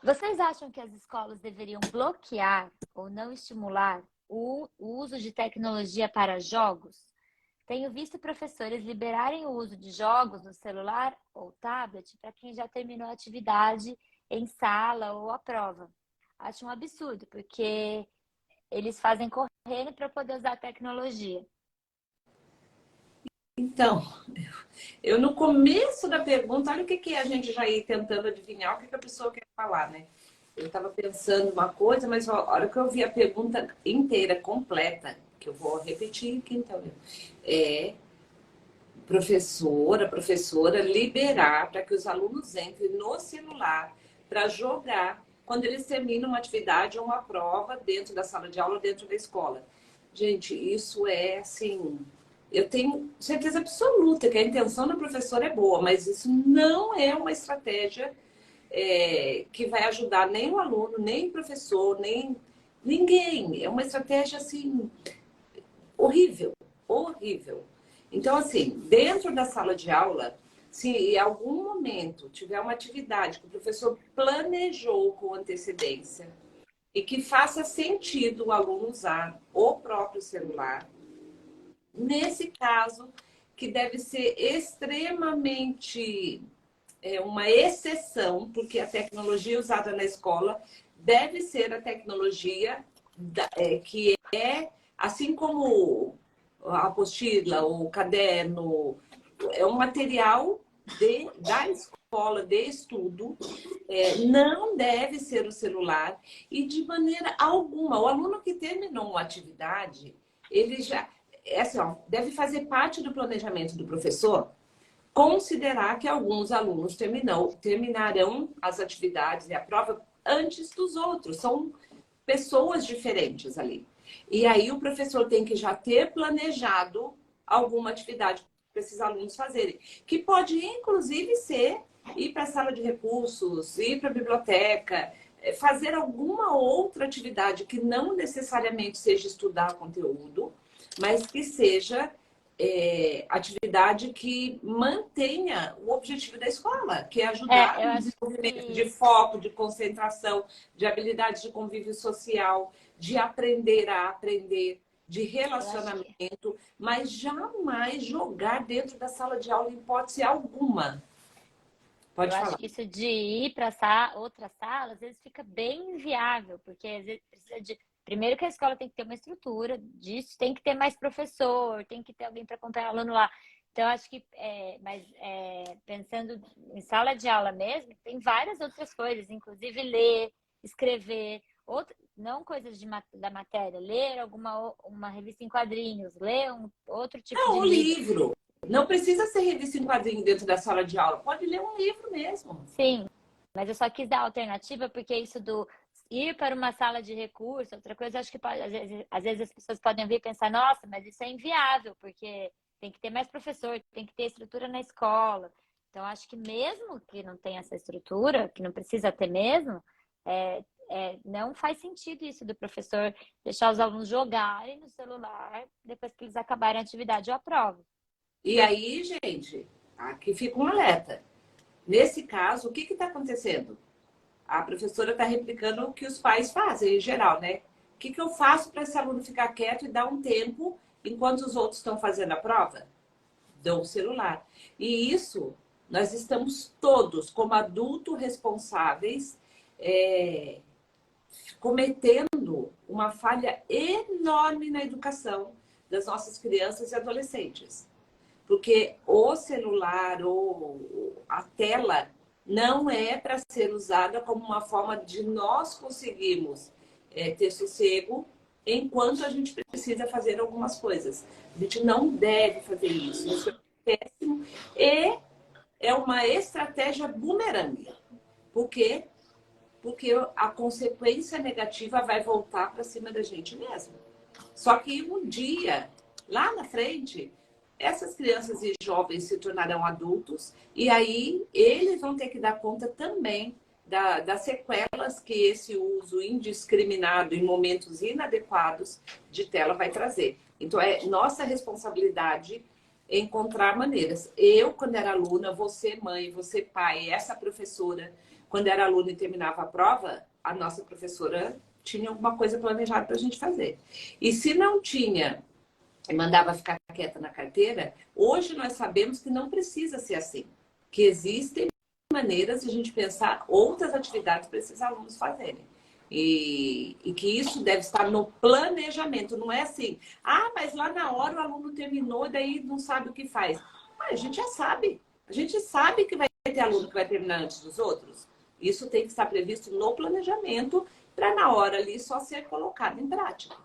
Vocês acham que as escolas deveriam bloquear ou não estimular o uso de tecnologia para jogos? Tenho visto professores liberarem o uso de jogos no celular ou tablet para quem já terminou a atividade em sala ou a prova. Acho um absurdo, porque eles fazem correndo para poder usar a tecnologia. Então, eu no começo da pergunta, olha o que que a gente já ia tentando adivinhar, o que que a pessoa quer falar, né? Eu estava pensando uma coisa, mas a hora que eu vi a pergunta inteira, completa, que eu vou repetir aqui então, é professora liberar para que os alunos entrem no celular para jogar quando eles terminam uma atividade ou uma prova dentro da sala de aula, dentro da escola. Gente, isso é assim, eu tenho certeza absoluta que a intenção do professor é boa, mas isso não é uma estratégia que vai ajudar nem o aluno, nem o professor, nem ninguém. É uma estratégia assim horrível, horrível. Então, assim, dentro da sala de aula, se em algum momento tiver uma atividade que o professor planejou com antecedência e que faça sentido o aluno usar o próprio celular, nesse caso, que deve ser extremamente uma exceção, porque a tecnologia usada na escola deve ser a tecnologia que é, assim como a apostila, o caderno, é um material da escola, de estudo, não deve ser o celular e de maneira alguma. O aluno que terminou uma atividade, ele já assim, ó, deve fazer parte do planejamento do professor considerar que alguns alunos terminarão as atividades e a prova antes dos outros. São pessoas diferentes ali. E aí o professor tem que já ter planejado alguma atividade para esses alunos fazerem. Que pode, inclusive, ser ir para a sala de recursos, ir para a biblioteca, fazer alguma outra atividade que não necessariamente seja estudar conteúdo, mas que seja atividade que mantenha o objetivo da escola, que é ajudar Eu no acho desenvolvimento de que foco, de concentração, de habilidades de convívio social, de aprender a aprender, de eu acho que relacionamento, mas jamais jogar dentro da sala de aula em hipótese alguma. Eu Pode acho falar. que isso de ir para outra sala, às vezes fica bem inviável, porque às vezes precisa de. Primeiro que a escola tem que ter uma estrutura disso, tem que ter mais professor, tem que ter alguém para acompanhar o aluno lá. Então, acho que, pensando em sala de aula mesmo, tem várias outras coisas, inclusive ler, escrever, não coisas da matéria, ler uma revista em quadrinhos, ler outro tipo de Não, um livro. livro. Não precisa ser revista em quadrinho dentro da sala de aula. Pode ler um livro mesmo. Sim, mas eu só quis dar alternativa porque isso do ir para uma sala de recurso, outra coisa, acho que pode, às vezes as pessoas podem vir e pensar, nossa, mas isso é inviável, porque tem que ter mais professor, tem que ter estrutura na escola. Então, acho que mesmo que não tenha essa estrutura, que não precisa ter mesmo, não faz sentido isso do professor deixar os alunos jogarem no celular depois que eles acabarem a atividade ou a prova. E aí, gente, aqui fica um alerta. Nesse caso, o que está acontecendo? A professora está replicando o que os pais fazem, em geral, né? O que eu faço para esse aluno ficar quieto e dar um tempo enquanto os outros estão fazendo a prova? Dão o celular. E isso, nós estamos todos, como adultos responsáveis, cometendo uma falha enorme na educação das nossas crianças e adolescentes. Porque o celular ou a tela não é para ser usada como uma forma de nós conseguirmos ter sossego enquanto a gente precisa fazer algumas coisas. A gente não deve fazer isso. Isso é péssimo e é uma estratégia bumerangue. Por quê? Porque a consequência negativa vai voltar para cima da gente mesmo. Só que um dia, lá na frente, essas crianças e jovens se tornarão adultos e aí eles vão ter que dar conta também das sequelas que esse uso indiscriminado em momentos inadequados de tela vai trazer. Então, é nossa responsabilidade encontrar maneiras. Eu, quando era aluna, você mãe, você pai, essa professora, quando era aluna e terminava a prova, a nossa professora tinha alguma coisa planejada para a gente fazer. E se não tinha, mandava ficar quieta na carteira, hoje nós sabemos que não precisa ser assim. Que existem maneiras de a gente pensar outras atividades para esses alunos fazerem. E que isso deve estar no planejamento, não é assim, ah, mas lá na hora o aluno terminou, daí não sabe o que faz. Ah, a gente já sabe. A gente sabe que vai ter aluno que vai terminar antes dos outros. Isso tem que estar previsto no planejamento para na hora ali só ser colocado em prática.